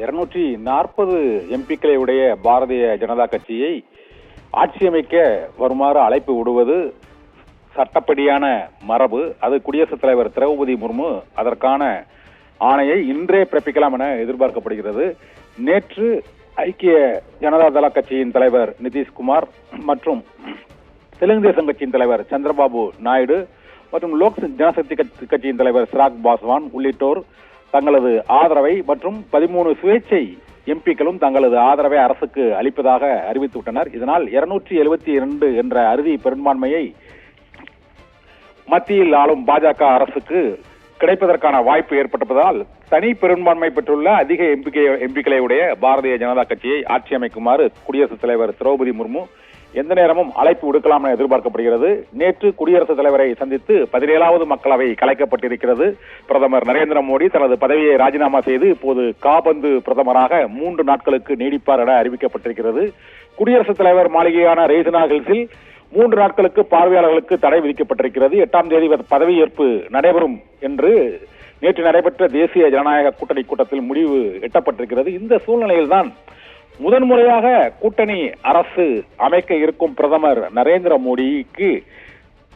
240 எம்பிக்களை உடைய பாரதிய ஜனதா கட்சியை ஆட்சி அமைக்க வருமாறு அழைப்பு விடுவது சட்டப்படியான மரபு. அது குடியரசுத் தலைவர் திரௌபதி முர்மு அதற்கான ஆணையை இன்றே பிறப்பிக்கலாம் என எதிர்பார்க்கப்படுகிறது. நேற்று ஐக்கிய ஜனதா தள கட்சியின் தலைவர் நிதிஷ்குமார் மற்றும் தெலுங்கு தேசம் கட்சியின் தலைவர் சந்திரபாபு நாயுடு மற்றும் லோக் ஜனசக்தி கட்சியின் தலைவர் சிராக் பாஸ்வான் உள்ளிட்டோர் தங்களது ஆதரவை மற்றும் 13 சுயேட்சை எம்பிக்களும் தங்களது ஆதரவை அரசுக்கு அளிப்பதாக அறிவித்துவிட்டனர். இதனால் 272 என்ற அறுதி பெரும்பான்மையை மத்தியில் ஆளும் பாஜக அரசுக்கு கிடைப்பதற்கான வாய்ப்பு ஏற்பட்டிருப்பதால் தனி பெரும்பான்மை பெற்றுள்ள அதிக எம்பிக்களை உடைய பாரதிய ஜனதா கட்சியை ஆட்சி அமைக்குமாறு குடியரசுத் தலைவர் திரௌபதி முர்மு எந்த நேரமும் அழைப்பு விடுக்கலாம் என எதிர்பார்க்கப்படுகிறது. நேற்று குடியரசுத் தலைவரை சந்தித்து 17வது மக்களவை கலைக்கப்பட்டிருக்கிறது. பிரதமர் நரேந்திர மோடி தனது பதவியை ராஜினாமா செய்து இப்போது காபந்து பிரதமராக 3 நாட்களுக்கு நீடிப்பார் என அறிவிக்கப்பட்டிருக்கிறது. குடியரசுத் தலைவர் மாளிகையான ரெய்சினா ஹில்ஸில் 3 நாட்களுக்கு பார்வையாளர்களுக்கு தடை விதிக்கப்பட்டிருக்கிறது. 8ஆம் தேதி பதவியேற்பு நடைபெறும் என்று நேற்று நடைபெற்ற தேசிய ஜனநாயக கூட்டணி கூட்டத்தில் முடிவு எட்டப்பட்டிருக்கிறது. இந்த சூழ்நிலையில்தான் முதன்முறையாக கூட்டணி அரசு அமைக்க இருக்கும் பிரதமர் நரேந்திர மோடிக்கு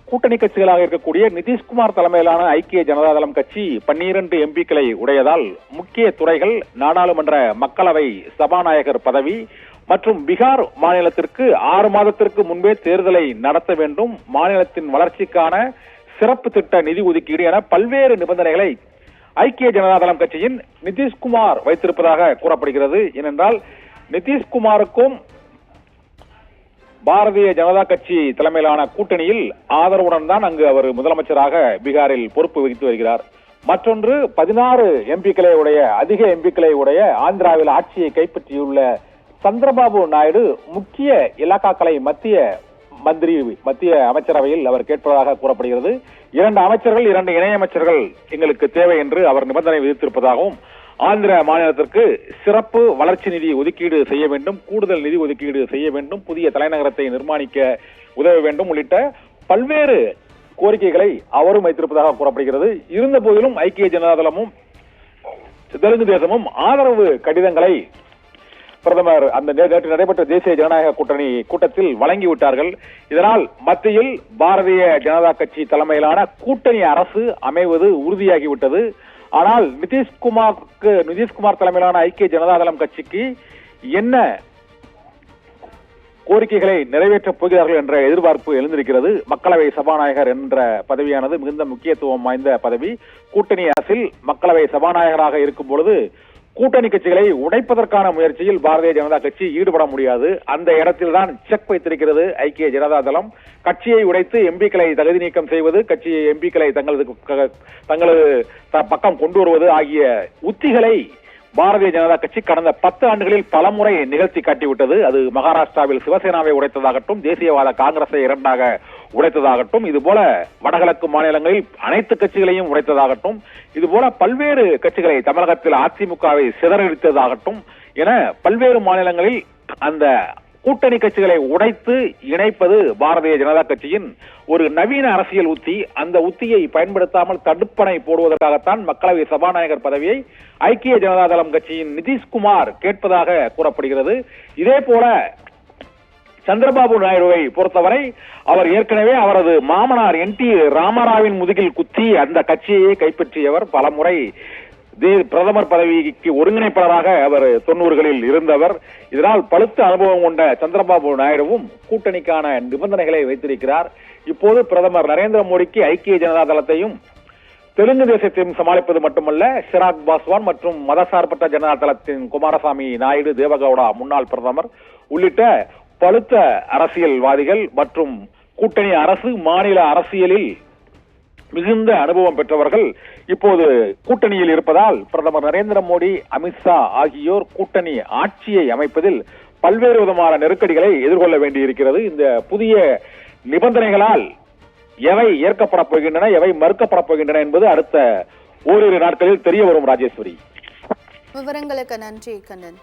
கூட்டணி கட்சிகளாக இருக்கக்கூடிய நிதிஷ்குமார் தலைமையிலான ஐக்கிய ஜனதா தளம் கட்சி 12 எம்பிக்களை உடையதால் முக்கிய துறைகள், நாடாளுமன்ற மக்களவை சபாநாயகர் பதவி மற்றும் பீகார் மாநிலத்திற்கு 6 மாதத்திற்கு முன்பே தேர்தலை நடத்த வேண்டும், மாநிலத்தின் வளர்ச்சிக்கான சிறப்பு திட்ட நிதி ஒதுக்கீடு என பல்வேறு நிபந்தனைகளை ஐக்கிய ஜனதா தளம் கட்சியின் நிதிஷ்குமார் வைத்திருப்பதாக கூறப்படுகிறது. ஏனென்றால் நிதிஷ்குமாருக்கும் பாரதிய ஜனதா கட்சி தலைமையிலான கூட்டணியில் ஆதரவுடன் தான் அங்கு அவர் முதலமைச்சராக பீகாரில் பொறுப்பு வகித்து வருகிறார். மற்றொன்று 16 எம்பிக்களை உடைய அதிக எம்பிக்களை உடைய ஆந்திராவில் ஆட்சியை கைப்பற்றியுள்ள சந்திரபாபு நாயுடு முக்கிய இலாக்காக்களை மத்திய அமைச்சரவையில் அவர் கேட்பதாக கூறப்படுகிறது. 2 அமைச்சர்கள் 2 இணையமைச்சர்கள் எங்களுக்கு தேவை என்று அவர் நிபந்தனை விதித்திருப்பதாகவும், ஆந்திர மாநிலத்திற்கு சிறப்பு வளர்ச்சி நிதி ஒதுக்கீடு செய்ய வேண்டும், கூடுதல் நிதி ஒதுக்கீடு செய்ய வேண்டும், புதிய தலைநகரத்தை நிர்மாணிக்க உதவ வேண்டும் உள்ளிட்ட பல்வேறு கோரிக்கைகளை அவரும் வைத்திருப்பதாக கூறப்படுகிறது. இருந்த போதிலும் ஐக்கிய ஜனதா தளமும் தெலுங்கு தேசமும் ஆதரவு கடிதங்களை பிரதமர் அந்த நேற்று நடைபெற்ற தேசிய ஜனநாயக கூட்டணி கூட்டத்தில் வழங்கிவிட்டார்கள். இதனால் மத்தியில் பாரதிய ஜனதா கட்சி தலைமையிலான கூட்டணி அரசு அமைவது உறுதியாகிவிட்டது. ஆனால் நிதிஷ்குமார் தலைமையிலான ஐக்கிய ஜனதா தளம் கட்சிக்கு என்ன கோரிக்கைகளை நிறைவேற்றப் போகிறார்கள் என்ற எதிர்பார்ப்பு எழுந்திருக்கிறது. மக்களவை சபாநாயகர் என்ற பதவியானது மிகுந்த முக்கியத்துவம் வாய்ந்த பதவி. கூட்டணி அரசில் மக்களவை சபாநாயகராக இருக்கும் பொழுது கூட்டணி கட்சிகளை உடைப்பதற்கான முயற்சியில் பாரதிய ஜனதா கட்சி ஈடுபட முடியாது. அந்த இடத்தில்தான் செக் வைத்திருக்கிறது ஐக்கிய ஜனதா தளம். கட்சியை உடைத்து எம்பிக்களை தகுதி நீக்கம் செய்வது, கட்சி எம்பிக்களை தங்களது பக்கம் கொண்டு வருவது ஆகிய உத்திகளை பாரதிய ஜனதா கட்சி கடந்த 10 ஆண்டுகளில் பலமுறை நிகழ்த்தி காட்டிவிட்டது. அது மகாராஷ்டிராவில் சிவசேனாவை உடைத்ததாகட்டும், தேசியவாத காங்கிரஸை 2ஆக உடைத்ததாகட்டும், இதுபோல வடகிழக்கு மாநிலங்களில் அனைத்து கட்சிகளையும் உடைத்ததாகட்டும், இதுபோல பல்வேறு கட்சிகளை தமிழகத்தில் அதிமுகவை சிதறடித்ததாகட்டும் என பல்வேறு மாநிலங்களில் அந்த கூட்டணி கட்சிகளை உடைத்து இணைப்பது பாரதிய ஜனதா கட்சியின் ஒரு நவீன அரசியல் உத்தி. அந்த உத்தியை பயன்படுத்தாமல் தடுப்பணை போடுவதற்காகத்தான் மக்களவை சபாநாயகர் பதவியை ஐக்கிய ஜனதா தளம் கட்சியின் நிதிஷ்குமார் கேட்பதாக கூறப்படுகிறது. இதே போல சந்திரபாபு நாயுடுவை பொறுத்தவரை அவர் ஏற்கனவே அவரது மாமனார் NT ராமராவின் முதுகில் குத்தி அந்த கட்சியை கைப்பற்றியவர். பலமுறை பிரதமர் பதவிக்கு ஒருங்கிணைப்பாளராக அவர் 90களில் இருந்தவர். இதனால் பழுத்த அனுபவம் கொண்ட சந்திரபாபு நாயுடுவும் கூட்டணிக்கான நிபந்தனைகளை வைத்திருக்கிறார். இப்போது பிரதமர் நரேந்திர மோடிக்கு ஐக்கிய ஜனதா தளத்தையும் தெலுங்கு தேசத்தையும் சமாளிப்பது மட்டுமல்ல, சிராக் பாஸ்வான் மற்றும் மதசார்பற்ற ஜனதா தளத்தின் குமாரசாமி நாயுடு, தேவகவுடா முன்னாள் பிரதமர் உள்ளிட்ட பழுத்த அரசியல்வாதிகள் மற்றும் கூட்டணி அரசு மாநில அரசியலில் மிகுந்த அனுபவம் பெற்றவர்கள் இப்போது கூட்டணியில் இருப்பதால் பிரதமர் நரேந்திர மோடி, அமித்ஷா ஆகியோர் கூட்டணி ஆட்சியை அமைப்பதில் பல்வேறு விதமான நெருக்கடிகளை எதிர்கொள்ள வேண்டியிருக்கிறது. இந்த புதிய நிபந்தனைகளால் எவை ஏற்கப்பட போகின்றன, எவை மறுக்கப்பட போகின்றன என்பது அடுத்த ஓரிரு நாட்களில் தெரிய வரும். ராஜேஸ்வரி, விவரங்களுக்கு நன்றி கண்ணன்.